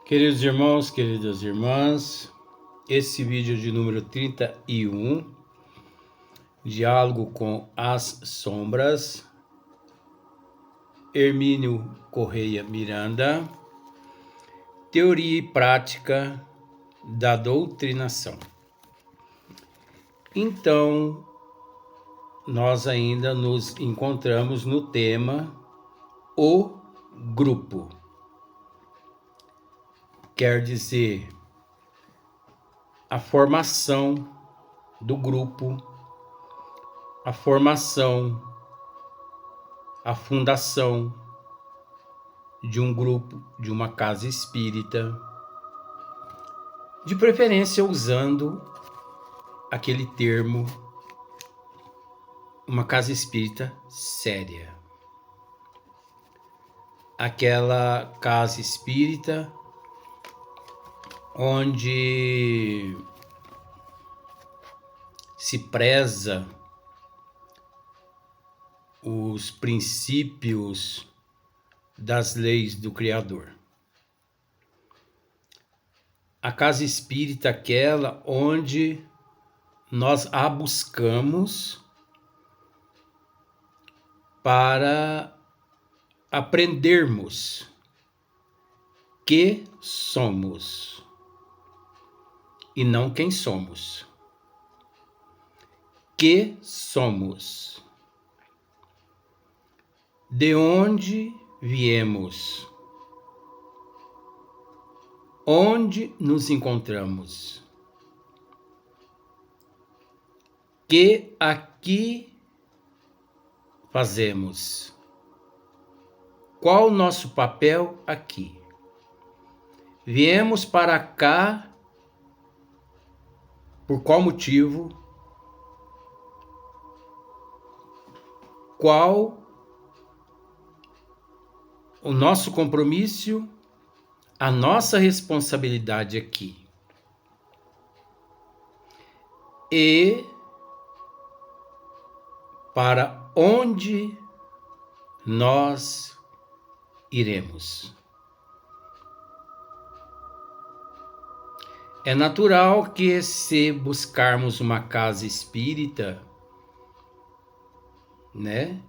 Queridos irmãos, queridas irmãs, esse vídeo de número 31, Diálogo com as Sombras, Hermínio Correia Miranda, Teoria e Prática da Doutrinação. Então, nós ainda nos encontramos no tema O Grupo. Quer dizer, a formação do grupo, a formação, a fundação de um grupo, de uma casa espírita, de preferência usando aquele termo, uma casa espírita séria. Aquela casa espírita onde se preza os princípios das leis do Criador. A casa espírita aquela onde nós a buscamos para aprendermos que somos e não quem somos. Que somos. De onde viemos? Onde nos encontramos? Que aqui fazemos? Qual o nosso papel aqui? Viemos para cá por qual motivo? Qual o nosso compromisso, a nossa responsabilidade aqui? E para onde nós iremos? É natural que, se buscarmos uma casa espírita, né,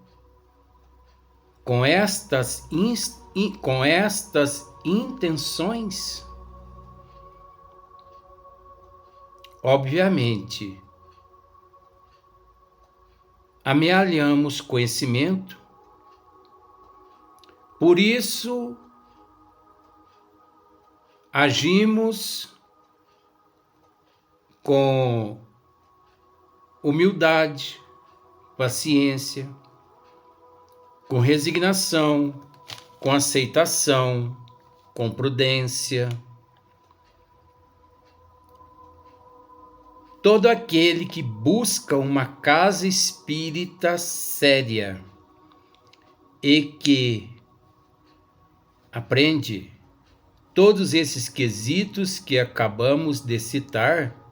com estas intenções, obviamente, amealhamos conhecimento, por isso agimos com humildade, paciência, com resignação, com aceitação, com prudência. Todo aquele que busca uma casa espírita séria e que aprende todos esses quesitos que acabamos de citar,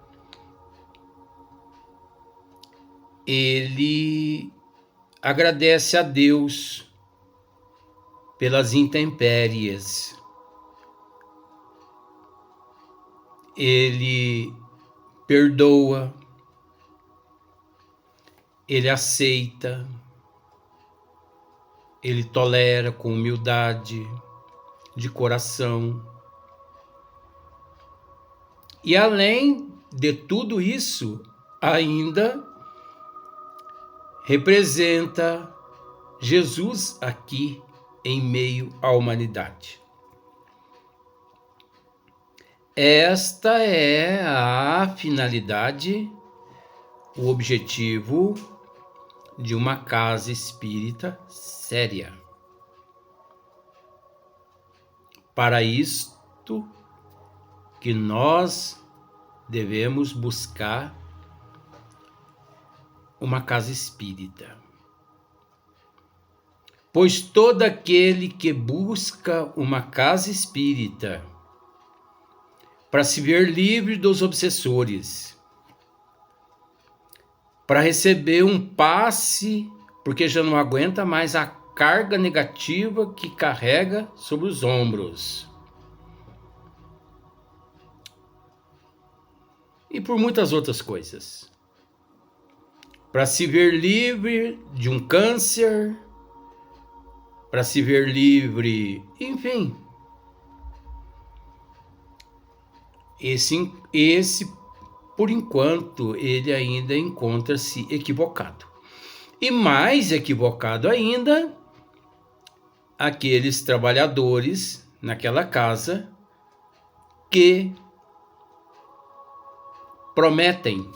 ele agradece a Deus pelas intempéries. Ele perdoa, ele aceita, ele tolera com humildade de coração. E além de tudo isso, ainda representa Jesus aqui em meio à humanidade. Esta é a finalidade, o objetivo de uma casa espírita séria. Para isto que nós devemos buscar uma casa espírita. Pois todo aquele que busca uma casa espírita para se ver livre dos obsessores, para receber um passe, porque já não aguenta mais a carga negativa que carrega sobre os ombros, e por muitas outras coisas. Para se ver livre de um câncer, para se ver livre, enfim. Esse, por enquanto, ele ainda encontra-se equivocado. E mais equivocado ainda, aqueles trabalhadores naquela casa que prometem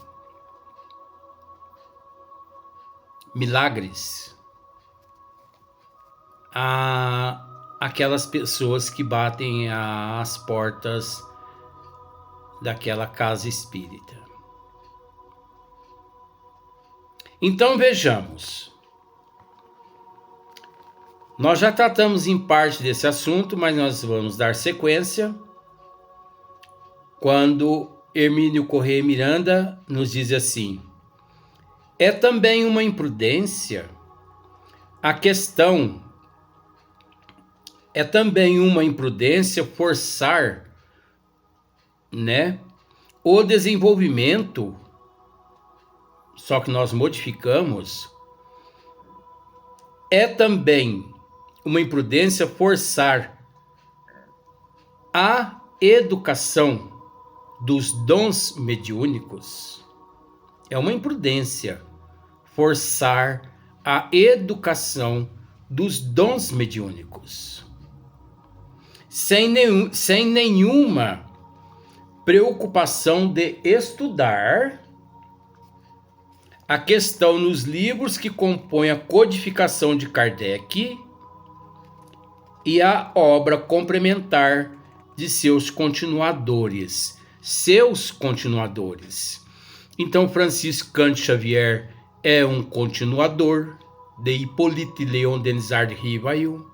milagres a aquelas pessoas que batem às portas daquela casa espírita. Então vejamos. Nós já tratamos em parte desse assunto, mas nós vamos dar sequência quando Hermínio Corrêa Miranda nos diz assim: é também uma imprudência forçar, o desenvolvimento, só que nós modificamos. É também uma imprudência forçar a educação dos dons mediúnicos. É uma imprudência forçar a educação dos dons mediúnicos, sem nenhuma preocupação de estudar a questão nos livros que compõem a codificação de Kardec e a obra complementar de seus continuadores. Então, Francisco Cândido Xavier é um continuador de Hippolyte Léon Denisard Rivail,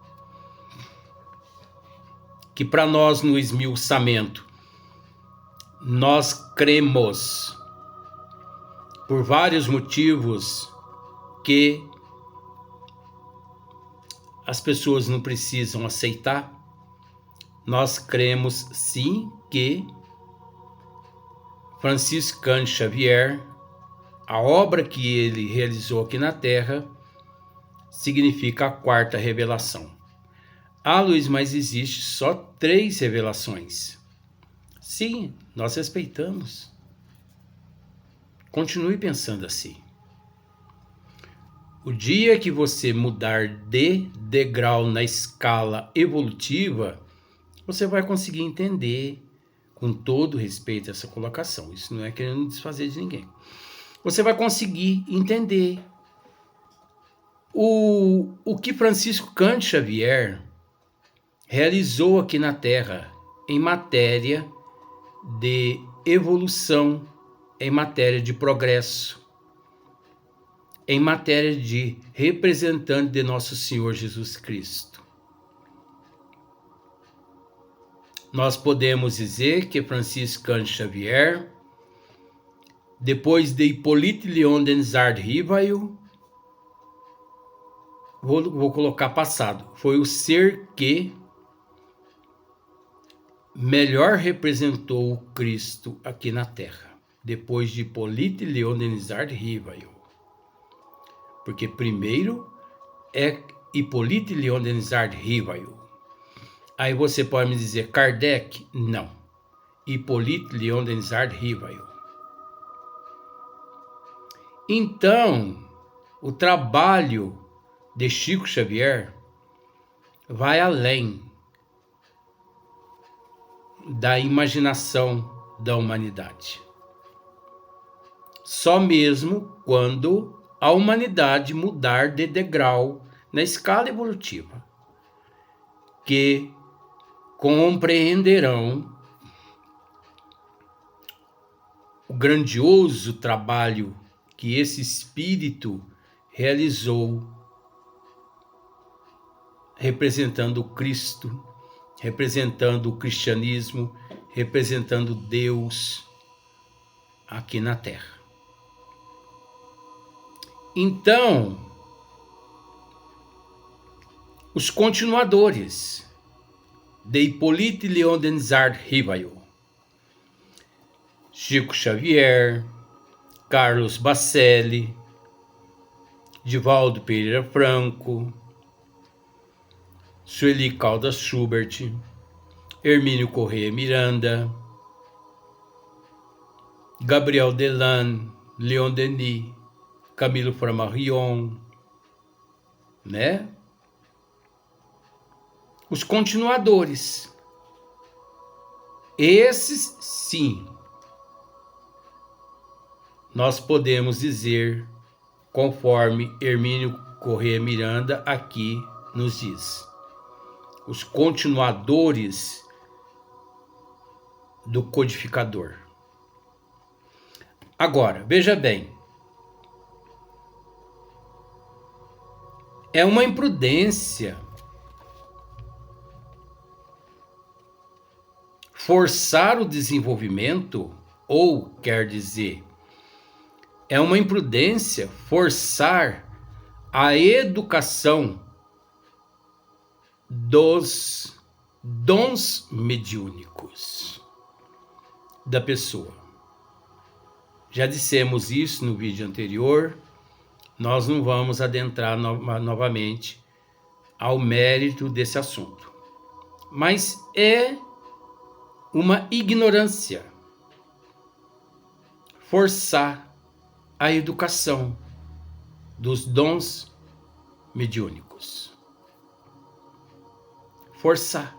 que para nós no esmiuçamento, nós cremos, por vários motivos, que as pessoas não precisam aceitar. Nós cremos sim que Francisco Cândido Xavier, a obra que ele realizou aqui na Terra, significa a quarta revelação. Ah, Luiz, mas existe só 3 revelações. Sim, nós respeitamos. Continue pensando assim. O dia que você mudar de degrau na escala evolutiva, você vai conseguir entender, com todo respeito, essa colocação. Isso não é querendo desfazer de ninguém. Você vai conseguir entender o que Francisco Cândido Xavier realizou aqui na Terra em matéria de evolução, em matéria de progresso, em matéria de representante de nosso Senhor Jesus Cristo. Nós podemos dizer que Francisco Cândido Xavier, depois de Hippolyte Léon Denisard Rivail, vou colocar passado, foi o ser que melhor representou o Cristo aqui na Terra, depois de Hippolyte Léon Denisard Rivail. Porque primeiro é Hippolyte Léon Denisard Rivail. Aí você pode me dizer Kardec? Não. Hippolyte Léon Denisard Rivail. Então, o trabalho de Chico Xavier vai além da imaginação da humanidade. Só mesmo quando a humanidade mudar de degrau na escala evolutiva, que compreenderão o grandioso trabalho que esse espírito realizou, representando o Cristo, representando o cristianismo, representando Deus aqui na Terra. Então, os continuadores de Hippolyte Léon Denisard Rivail Chico Xavier, Carlos Bacelli, Divaldo Pereira Franco, Sueli Caldas Schubert, Hermínio Corrêa Miranda, Gabriel Delan, Leon Denis, Camilo Flammarion, né? Os continuadores. Esses, sim, nós podemos dizer, conforme Hermínio Corrêa Miranda aqui nos diz. Os continuadores do codificador. Agora, veja bem. É uma imprudência forçar o desenvolvimento, ou quer dizer, é uma imprudência forçar a educação dos dons mediúnicos da pessoa. Já dissemos isso no vídeo anterior, nós não vamos adentrar novamente ao mérito desse assunto. Mas é uma ignorância forçar a educação dos dons mediúnicos. Forçar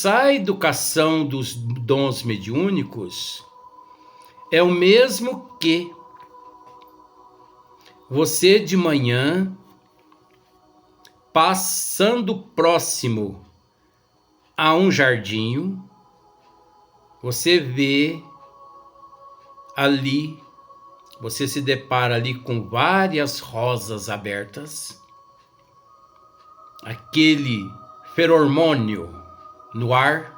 a educação dos dons mediúnicos é o mesmo que você de manhã, passando próximo a um jardim, você vê ali, você se depara ali com várias rosas abertas, aquele feromônio no ar,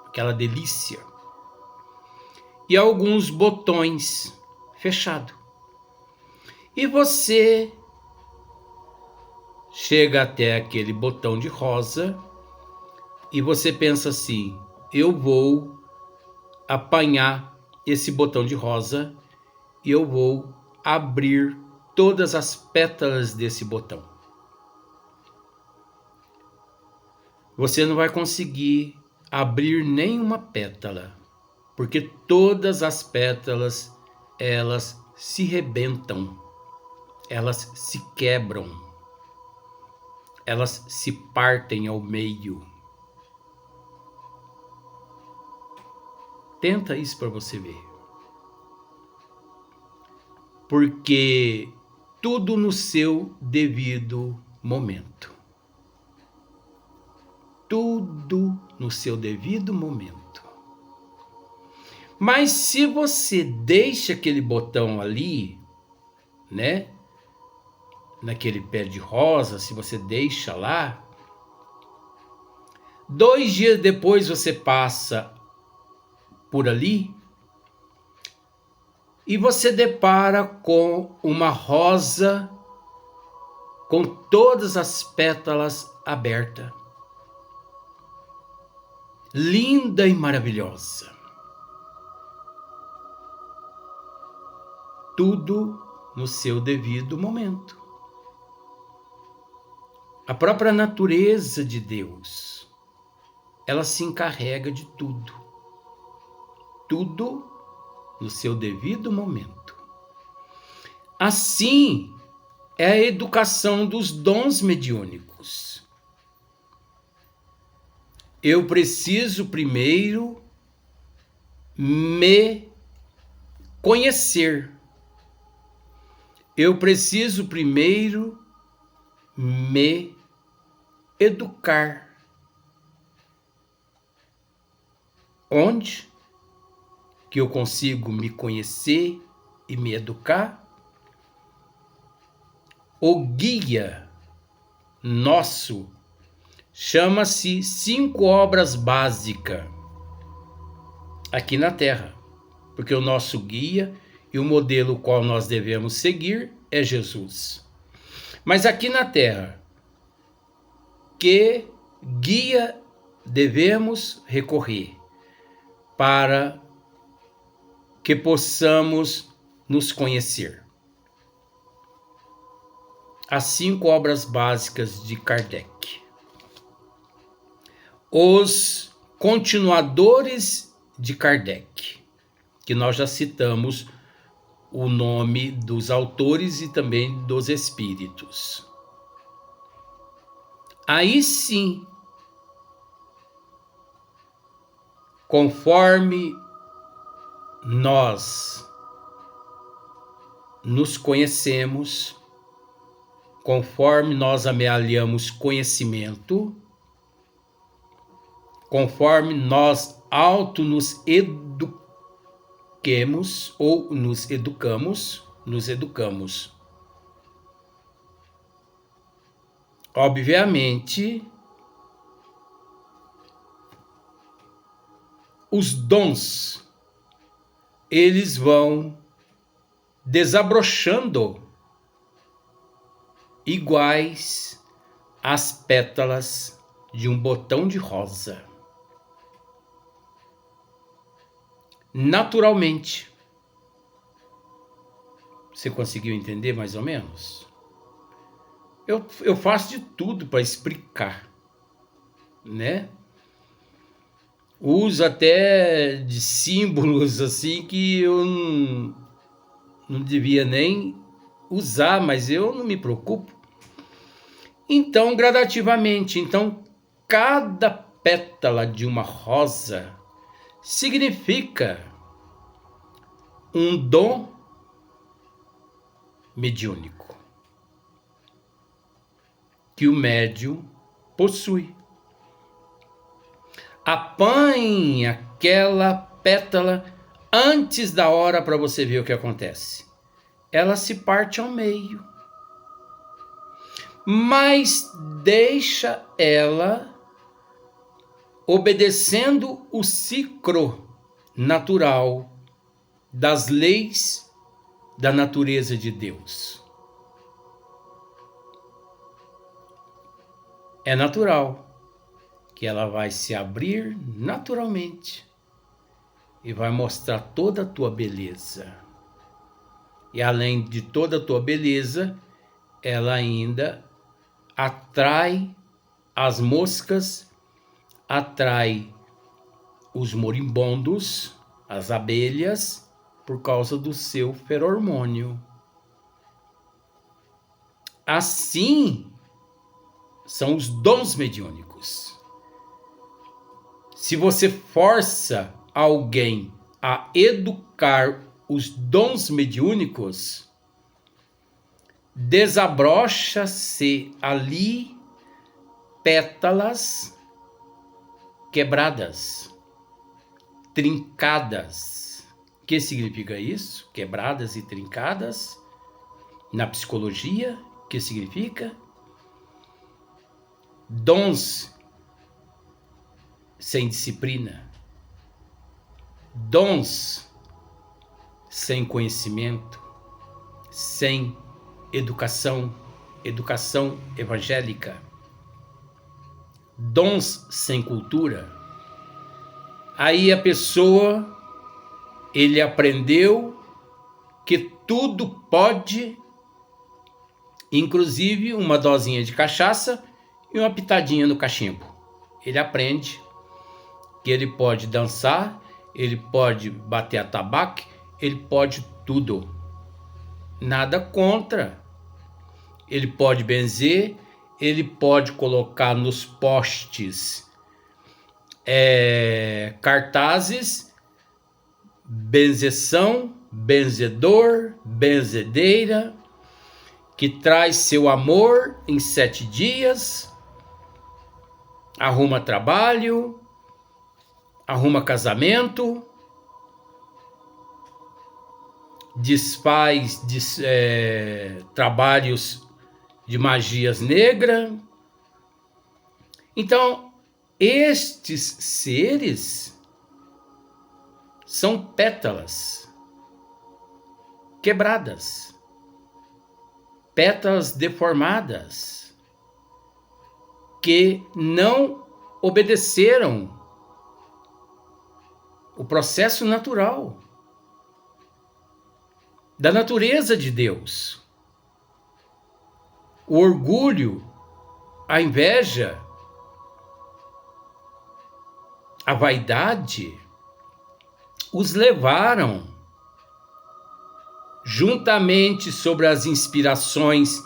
aquela delícia, e alguns botões fechados. E você chega até aquele botão de rosa e você pensa assim: eu vou apanhar esse botão de rosa e eu vou abrir todas as pétalas desse botão. Você não vai conseguir abrir nenhuma pétala, porque todas as pétalas, elas se rebentam, elas se quebram, elas se partem ao meio. Tenta isso para você ver. Porque tudo no seu devido momento. Tudo no seu devido momento. Mas se você deixa aquele botão ali, né? Naquele pé de rosa, se você deixa lá, 2 dias depois você passa por ali e você depara com uma rosa com todas as pétalas abertas. Linda e maravilhosa. Tudo no seu devido momento. A própria natureza de Deus, ela se encarrega de tudo. Tudo no seu devido momento. Assim é a educação dos dons mediúnicos. Eu preciso primeiro me conhecer. Eu preciso primeiro me educar. Onde que eu consigo me conhecer e me educar? O guia nosso chama-se 5 obras básicas aqui na Terra, porque o nosso guia e o modelo qual nós devemos seguir é Jesus. Mas aqui na Terra, que guia devemos recorrer para que possamos nos conhecer. As 5 obras básicas de Kardec. Os continuadores de Kardec, que nós já citamos o nome dos autores e também dos espíritos. Aí sim, conforme nós nos conhecemos, conforme nós amealhamos conhecimento, conforme nós nos eduquemos ou nos educamos. Obviamente, os dons, eles vão desabrochando iguais às pétalas de um botão de rosa. Naturalmente. Você conseguiu entender mais ou menos? Eu faço de tudo para explicar, né? Uso até de símbolos assim que eu não devia nem usar, mas eu não me preocupo. Então, gradativamente, cada pétala de uma rosa significa um dom mediúnico que o médium possui. Apanhe aquela pétala antes da hora para você ver o que acontece. Ela se parte ao meio, mas deixa ela obedecendo o ciclo natural das leis da natureza de Deus. É natural que ela vai se abrir naturalmente e vai mostrar toda a tua beleza. E além de toda a tua beleza, ela ainda atrai as moscas, atrai os moribundos, as abelhas, por causa do seu feromônio. Assim são os dons mediúnicos. Se você força alguém a educar os dons mediúnicos, desabrocha-se ali pétalas quebradas, trincadas. O que significa isso? Quebradas e trincadas. Na psicologia, o que significa? Dons sem disciplina, dons sem conhecimento, sem educação evangélica, dons sem cultura. Aí a pessoa, ele aprendeu que tudo pode, inclusive uma dosinha de cachaça e uma pitadinha no cachimbo. Ele aprende que ele pode dançar, ele pode bater a tabaco, ele pode tudo. Nada contra. Ele pode benzer, ele pode colocar nos postes cartazes, benzeção, benzedor, benzedeira, que traz seu amor em 7 dias, arruma trabalho, arruma casamento, desfaz trabalhos de magias negras. Então, estes seres são pétalas quebradas, pétalas deformadas, que não obedeceram o processo natural da natureza de Deus. O orgulho, a inveja, a vaidade os levaram, juntamente sobre as inspirações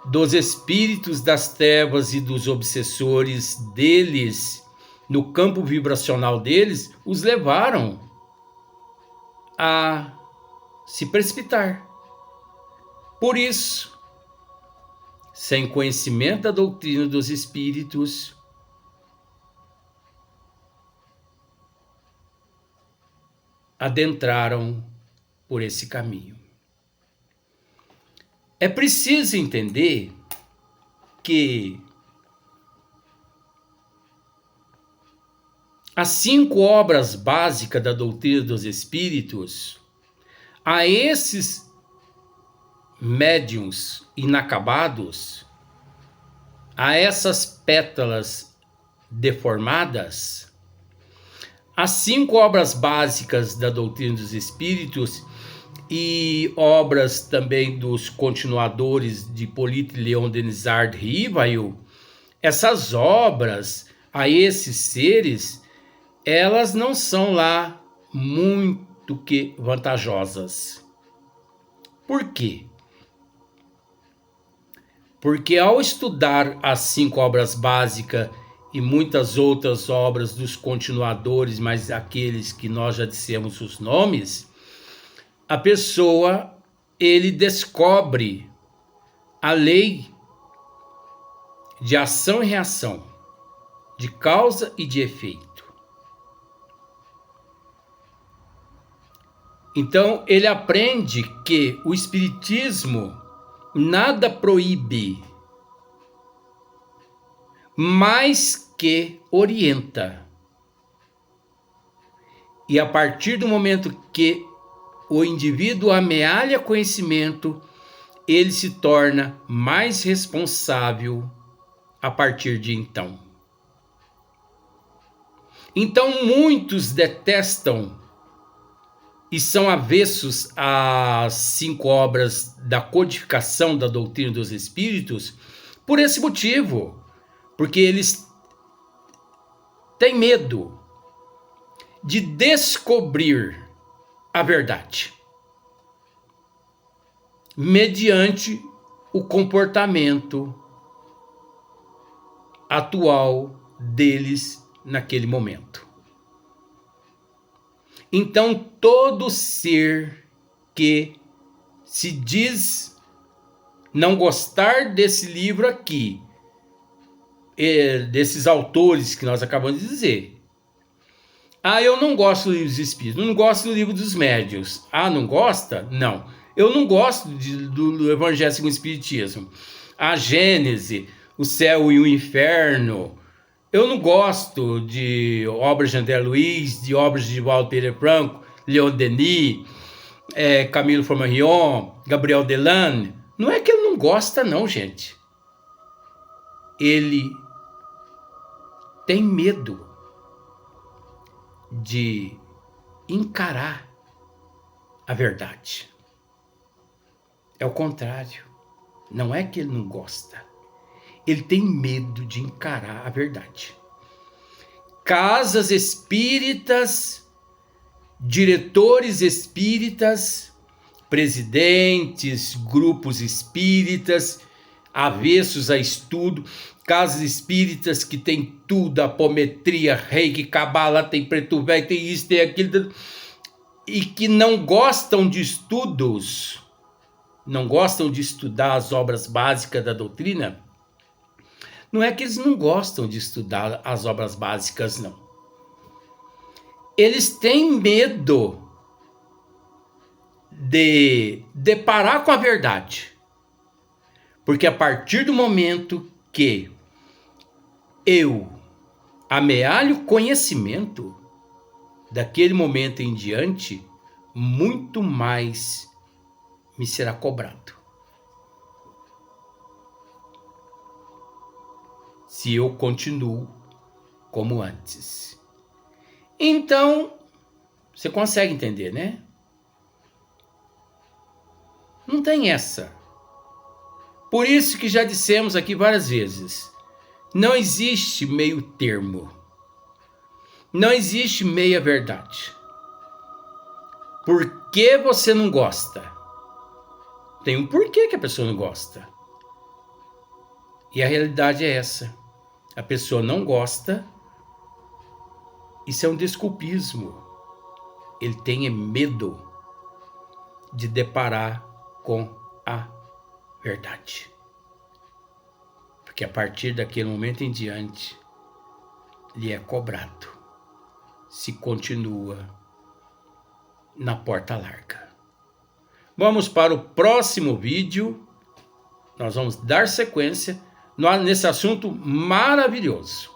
dos espíritos das trevas e dos obsessores deles, no campo vibracional deles, os levaram a se precipitar. Por isso, sem conhecimento da doutrina dos espíritos, adentraram por esse caminho. É preciso entender que as 5 obras básicas da doutrina dos espíritos, a esses médiuns inacabados, a essas pétalas deformadas, as 5 obras básicas da doutrina dos espíritos e obras também dos continuadores de Hippolyte Léon Denis Rivail, essas obras a esses seres, elas não são lá muito que vantajosas. Por quê? Porque ao estudar as 5 obras básicas e muitas outras obras dos continuadores, mas aqueles que nós já dissemos os nomes, a pessoa, ele descobre a lei de ação e reação, de causa e de efeito. Então, ele aprende que o espiritismo nada proíbe, mas que orienta. E a partir do momento que o indivíduo amealha conhecimento, ele se torna mais responsável a partir de então. Então, muitos detestam e são avessos às 5 obras da codificação da doutrina dos espíritos por esse motivo, porque eles têm medo de descobrir a verdade mediante o comportamento atual deles naquele momento. Então, todo ser que se diz não gostar desse livro aqui, desses autores que nós acabamos de dizer, eu não gosto do livro dos espíritos, não gosto do livro dos médiuns. Não gosta? Não. Eu não gosto do Evangelho segundo o Espiritismo. A Gênese, o céu e o inferno. Eu não gosto de obras de André Luiz, de obras de Divaldo Pereira Franco, Leon Denis, Camilo Flammarion, Gabriel Delanne. Não é que ele não gosta, não, gente. Ele tem medo de encarar a verdade. É o contrário. Não é que ele não gosta. Ele tem medo de encarar a verdade. Casas espíritas, diretores espíritas, presidentes, grupos espíritas, avessos a estudo, casas espíritas que tem tudo, apometria, reiki, cabala, tem preto velho, tem isso, tem aquilo, e que não gostam de estudos, não gostam de estudar as obras básicas da doutrina. Não é que eles não gostam de estudar as obras básicas, não. Eles têm medo de deparar com a verdade. Porque a partir do momento que eu amealho conhecimento, daquele momento em diante, muito mais me será cobrado. Se eu continuo como antes. Então, você consegue entender, né? Não tem essa. Por isso que já dissemos aqui várias vezes, não existe meio termo. Não existe meia verdade. Por que você não gosta? Tem um porquê que a pessoa não gosta. E a realidade é essa. A pessoa não gosta. Isso é um desculpismo. Ele tem medo de deparar com a verdade. Porque a partir daquele momento em diante, lhe é cobrado se continua na porta larga. Vamos para o próximo vídeo. Nós vamos dar sequência nesse assunto maravilhoso.